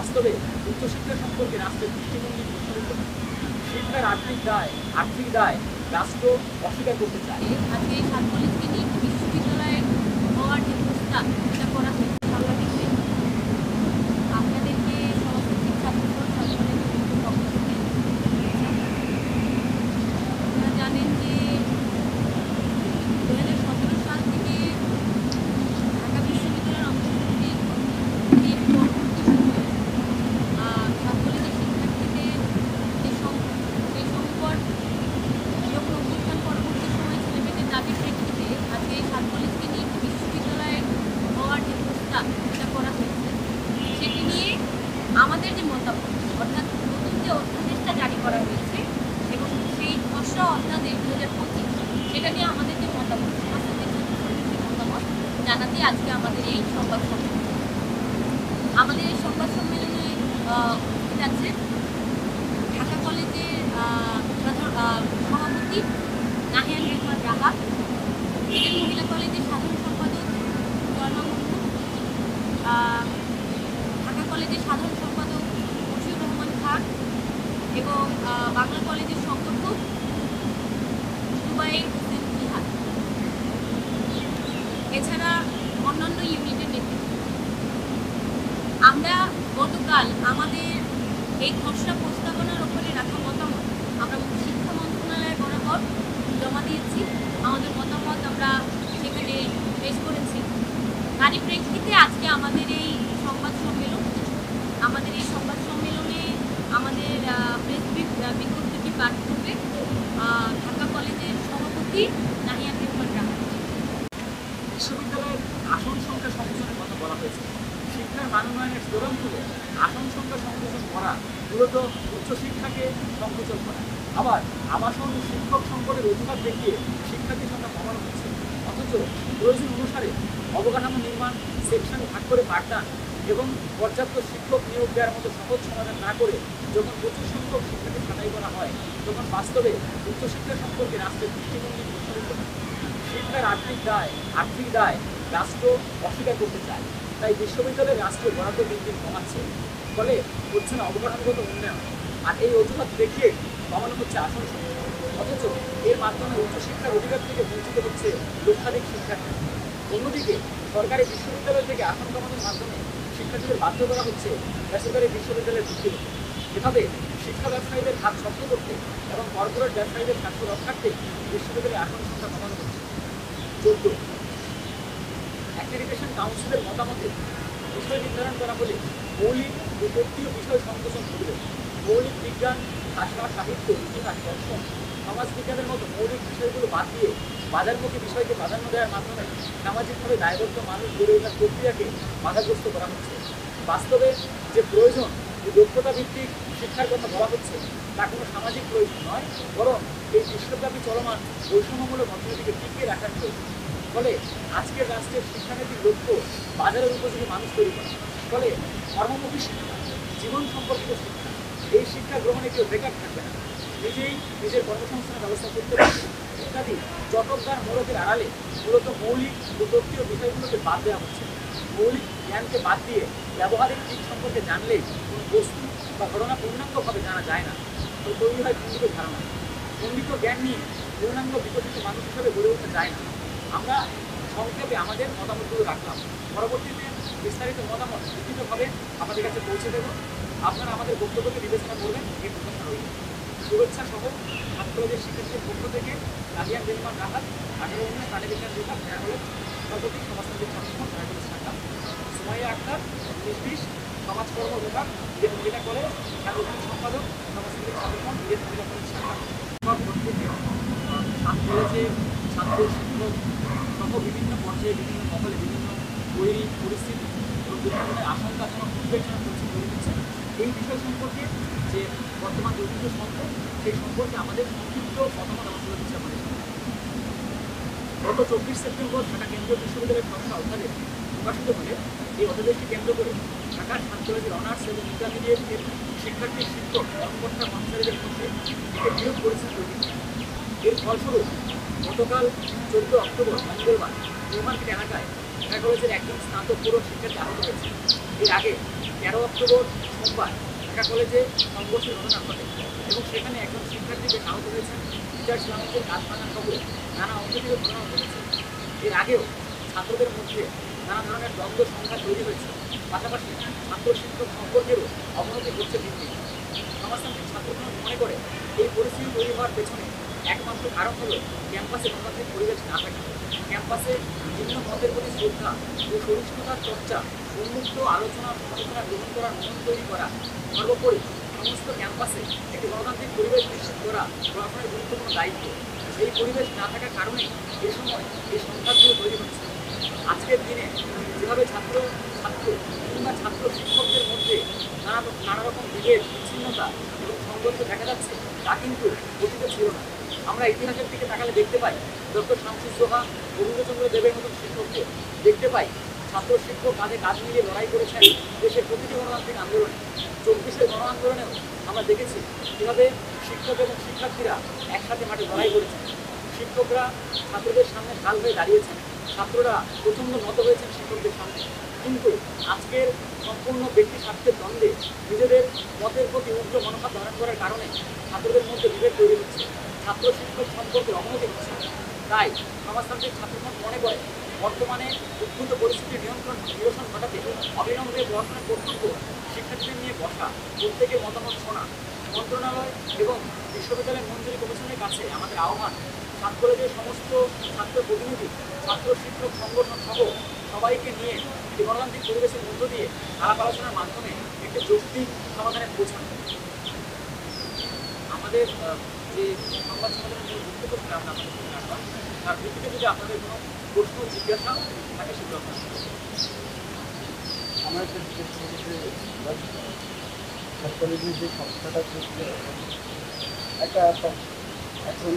বাস্তবে উচ্চশিক্ষা সম্পর্কে রাষ্ট্রের দৃষ্টিভঙ্গি প্রসারিত হয়। শিক্ষার আর্থিক দায় রাষ্ট্র অস্বীকার করতে চায়। আজকে এই সাত কলেজকে নিয়ে বিশ্ববিদ্যালয়ে হওয়ার যে প্রস্তাব সেটা করা হয়েছে সাংবাদিকদের, আপনাদেরকে সমস্ত শিক্ষার্থীগণ সাত কলেজের পক্ষ থেকে আপনারা জানেন যে 2017 সাল থেকে ঢাকা বিশ্ববিদ্যালয়ের অন্তর্ভুক্তির পরবর্তী সময়ে সাত কলেজের শিক্ষার্থীদের যে সংকট যখন অভ্যুত্থান পরবর্তী সময়ে ছেলেমেয়েদের দাবির প্রেক্ষিতে আজকে এই সাত কলেজকে নিয়ে বিশ্ববিদ্যালয়ে হওয়ার যে প্রস্তাব সেটা করা হয়েছে, সেটি নিয়ে আমাদের যে মতামত, অর্থাৎ নতুন যে অধ্যাদেশটা জারি করা হয়েছে এবং সেই খসড়া অধ্যাদেশ 2025 সেটা নিয়ে আমাদের যে মতামত, সমস্ত যে মতামত জানাতে আজকে আমাদের এই সংবাদ সম্মেলন। আমাদের এই সংবাদ সম্মেলনে উপস্থিত আছে ঢাকা কলেজের সভাপতি নাহিয়ান রেহমান রাহাত, ইডেন মহিলা কলেজের সাধারণ সম্পাদক জয়মা মুন্নু, ঢাকা কলেজের সাধারণ সম্পাদক মশিউর রহমান খান এবং বাংলা কলেজের সংগঠক জুবাইর হোসেন জিহাদ, এছাড়া অন্যান্য ইউনিটের নেতৃত্ব। আমরা গতকাল আমাদের এই খসড়া প্রস্তাবনার উপরে রাখা মতামত আমরা শিক্ষা মন্ত্রণালয় বরাবর জমা দিয়েছি। আমাদের মতামত আমরা সেখানে পেশ করেছি। তারই প্রেক্ষিতে আজকে আমাদের এই সংবাদ সম্মেলন। আমাদের এই সংবাদ সম্মেলনে আমাদের প্রেস বিজ্ঞপ্তিটি পাঠ করবে ঢাকা কলেজের সভাপতি নাহিয়ান রেহমান রাহাত। বিশ্ববিদ্যালয়ের আসন সংখ্যা সংকোচনের কথা বলা হয়েছে। শিক্ষার মানোন্নয়নের স্লোগান তুলে আসন সংখ্যা সংকোচন করা মূলত উচ্চশিক্ষাকে সংকোচন করা। আবার আবাসন শিক্ষক সংকটের অজুহাত দেখিয়ে শিক্ষার্থী সংখ্যা কমানো হচ্ছে। অথচ প্রয়োজন অনুসারে অবকাঠামো নির্মাণ, সেকশন ভাগ করে পাঠদান এবং পর্যাপ্ত শিক্ষক নিয়োগ দেওয়ার মতো সহজ সমাধান না করে যখন প্রচুর সংখ্যক শিক্ষার্থী ছাঁটাই করা হয়, তখন বাস্তবে উচ্চশিক্ষা সম্পর্কে রাষ্ট্রের দৃষ্টিভঙ্গি প্রসারিত হয়। শিক্ষার আর্থিক দায় রাষ্ট্র অস্বীকার করতে চায়। তাই বিশ্ববিদ্যালয়ের রাষ্ট্রীয় বরাদ্দ দিন দিন কমাচ্ছে, ফলে হচ্ছে না অবকাঠামোগত উন্নয়ন, আর এই অজুহাত দেখিয়ে কমানো হচ্ছে আসন সংখ্যা। অথচ এর মাধ্যমে উচ্চশিক্ষার অধিকার থেকে বঞ্চিত হচ্ছে লক্ষাধিক শিক্ষার্থী। অন্যদিকে সরকারি বিশ্ববিদ্যালয় থেকে আসন কমানোর মাধ্যমে শিক্ষার্থীদের বাধ্য করা হচ্ছে বেসরকারি বিশ্ববিদ্যালয়ে ভর্তি হতে। এভাবে শিক্ষা ব্যবসায়ীদের হাত শক্ত করতে এবং কর্পোরেট ব্যবসায়ীদের স্বার্থ রক্ষার্থে বিশ্ববিদ্যালয়ের আসন সংখ্যা কমানো হচ্ছে। 14 অ্যাক্রেডিটেশন কাউন্সিলের মতামতে বিষয় নির্ধারণ করা হলে মৌলিক ও তত্ত্বীয় বিষয় সংকোচন ঘটবে। মৌলিক বিজ্ঞান, ভাষা, সাহিত্য, ইতিহাস, দর্শন, সমাজবিজ্ঞানের মতো মৌলিক বিষয়গুলো বাদ দিয়ে বাজারমুখী বিষয়কে প্রাধান্য দেওয়ার মাধ্যমে সামাজিকভাবে দায়বদ্ধ মানুষ গড়ে ওঠার প্রক্রিয়াকে বাধাগ্রস্ত করা হচ্ছে। বাস্তবে যে প্রয়োজন, যে দক্ষতা ভিত্তিক শিক্ষার কথা বলা হচ্ছে, তা কোনো সামাজিক প্রয়োজন নয়, বরং এই বিশ্বব্যাপী চলমান বৈষম্যমূলক অর্থনীতিকে টিকিয়ে রাখার প্রয়োজন। ফলে আজকের রাষ্ট্রের শিক্ষানীতির লক্ষ্য বাজারের উপযোগী মানুষ তৈরি করা। ফলে কর্মমুখী শিক্ষা, জীবন সম্পর্কিত শিক্ষা, এই শিক্ষা গ্রহণে কেউ বেকার থাকবে না, নিজেই নিজের কর্মসংস্থানের ব্যবস্থা করতে পারবে ইত্যাদি চটকদার মোড়কের আড়ালে মূলত মৌলিক ও তত্ত্বীয় বিষয়গুলোকে বাদ দেওয়া হচ্ছে। মৌলিক জ্ঞানকে বাদ দিয়ে ব্যবহারিক দিক সম্পর্কে জানলে কোনো বস্তু বা ঘটনা পূর্ণাঙ্গভাবে জানা যায় না, তো তৈরি হয় খণ্ডিত ধারণা। খণ্ডিত জ্ঞান নিয়ে পূর্ণাঙ্গ বিকশিত মানুষ হিসেবে গড়ে উঠতে যায় না। আমরা সংক্ষেপে আমাদের মতামতগুলো রাখলাম, পরবর্তীতে বিস্তারিত মতামত লিখিতভাবে আপনাদের কাছে পৌঁছে দেব। আপনারা আমাদের বক্তব্যকে বিবেচনা করবেন, এই প্রত্যাশা রইল। শুভেচ্ছা সহ সাত কলেজের শিক্ষার্থীদের পক্ষ থেকে নাহিয়ান রেহমান রাহাত, 18-19 প্রাণীবিজ্ঞান বিভাগ, ঢাকা কলেজ সভাপতি, সমাজতান্ত্রিক সংগঠন, ঢাকা কলেজ শাখা, সুমাইয়া আক্তার, 19-20 সমাজকর্ম বিভাগ, ইডেন মহিলা কলেজ, সাংগঠনিক সম্পাদক, সমাজতান্ত্রিক সংগঠন, ইডেন মহিলা কলেজ শাখা। সব থেকে সাত কলেজে ছাত্র, শিক্ষক সহ বিভিন্ন পর্যায়ে, বিভিন্ন মহলে, বিভিন্ন তৈরি পরিস্থিতি এবং বিভিন্ন আশঙ্কাজনক উদ্বেগজনক পরিস্থিতি তৈরি হচ্ছে। এই বিষয় সম্পর্কে যে বর্তমান ঐতিহ্য সম্পদ, সেই সম্পর্কে আমাদের সংক্ষিপ্ত মতামত তুলে দিচ্ছে আমাদের। গত 24 সেপ্টেম্বর ঢাকা কেন্দ্রীয় বিশ্ববিদ্যালয়ের খসড়া অধ্যাদেশ প্রকাশিত হলে এই অধ্যাদেশকে কেন্দ্র করে ঢাকার সাত কলেজের অনার্স এবং ইন্টারমিডিয়েটের শিক্ষার্থী, শিক্ষক, কর্মকর্তা, কর্মচারীদের মধ্যে একে বিরোধ করেছেন তৈরি। এর ফলস্বরূপ গতকাল 14 অক্টোবর মঙ্গলবার নিউ মার্কেট এলাকায় ঢাকা কলেজের একজন স্নাতক পুরো শিক্ষার্থী আহত হয়েছে। এর আগে 13 অক্টোবর সোমবার ঢাকা কলেজে সংঘর্ষের ঘটনা ঘটে এবং সেখানে একজন শিক্ষার্থী বেশ আহত হয়েছেন। টিচার্স লাউঞ্জের গাছ ভাঙার খবরে নানা অপ্রীতিকর ঘটনা ঘটেছে। এর আগেও ছাত্রদের মধ্যে নানা ধরনের দ্বন্দ্ব সংঘাত তৈরি হয়েছে। পাশাপাশি ছাত্র শিক্ষক সম্পর্কেরও অবনতি ঘটছে দিন দিন। সমাজতান্ত্রিক ছাত্রসমাজ মনে করে এই পরিস্থিতি তৈরি হওয়ার পেছনে একমাত্র কারণ হলো ক্যাম্পাসে গণতান্ত্রিক পরিবেশ না থাকা। ক্যাম্পাসে ভিন্ন মতের প্রতি শ্রদ্ধা ও সহিষ্ণুতার চর্চা, উন্মুক্ত আলোচনা সমালোচনা গ্রহণ করার মন তৈরি করা, সর্বোপরি সমস্ত ক্যাম্পাসে একটি গণতান্ত্রিক পরিবেশ নিশ্চিত করা প্রশাসনের গুরুত্বপূর্ণ দায়িত্ব। এই পরিবেশ না থাকার কারণে এ সময় এই সংঘাতগুলো তৈরি হচ্ছে। আজকের দিনে যেভাবে ছাত্র কিংবা ছাত্র শিক্ষকদের মধ্যে নানা রকম বিভেদ, বিচ্ছিন্নতা এবং সংঘর্ষ দেখা যাচ্ছে তা কিন্তু অতীতে ছিল না। আমরা ইতিহাসের দিকে তাকালে দেখতে পাই ডক্টর শামসুজ্জোহা, রবীন্দ্রচন্দ্র দেবের মতন শিক্ষকদের দেখতে পাই ছাত্র শিক্ষক কাঁধে কাঁধ মিলিয়ে লড়াই করেছেন দেশের প্রতিটি গণতান্ত্রিক আন্দোলনে। 24-এর গণ আন্দোলনেও আমরা দেখেছি কীভাবে শিক্ষক এবং শিক্ষার্থীরা একসাথে মাঠে লড়াই করেছেন। শিক্ষকরা ছাত্রদের সামনে ঢাল হয়ে দাঁড়িয়েছেন, ছাত্ররা প্রচণ্ড নত হয়েছেন শিক্ষকদের সামনে। কিন্তু আজকের সম্পূর্ণ ব্যক্তি স্বার্থের দ্বন্দ্বে নিজেদের মতের প্রতি উগ্র মনোভাব ধারণ করার কারণে ছাত্রদের মধ্যে বিভেদ তৈরি হচ্ছে, ছাত্র শিক্ষক সম্পর্কের অবনতি হচ্ছে। তাই সমাজতান্ত্রিক ছাত্রসমাজ মনে করে বর্তমানে উদ্ভূত পরিস্থিতির নিরসন ঘটাতে অবিলম্বে পড়াশোনার কর্তব্য, শিক্ষার্থীদের নিয়ে বসা, প্রত্যেকের মতামত শোনা। মন্ত্রণালয় এবং বিশ্ববিদ্যালয় মঞ্জুরি কমিশনের কাছে আমাদের আহ্বান, সাত কলেজের সমস্ত ছাত্র প্রতিনিধি, ছাত্র শিক্ষক সংগঠন সহ সবাইকে নিয়ে একটি গণতান্ত্রিক পরিবেশের মধ্য দিয়ে আলাপ আলোচনার মাধ্যমে একটি যৌক্তিক সমাধানে পৌঁছানো। আমাদের যে সংবাদ সম্মেলনের যে বক্তব্য ছিল আপনাদের তার ভিত্তিতে যদি আপনাদের কোনো প্রশ্ন জিজ্ঞাসা থাকে সেগুলো আমার কলেজের যে সংস্থাটা করছে একটা এখন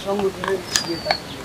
সংগঠনের ইয়ে থাকছে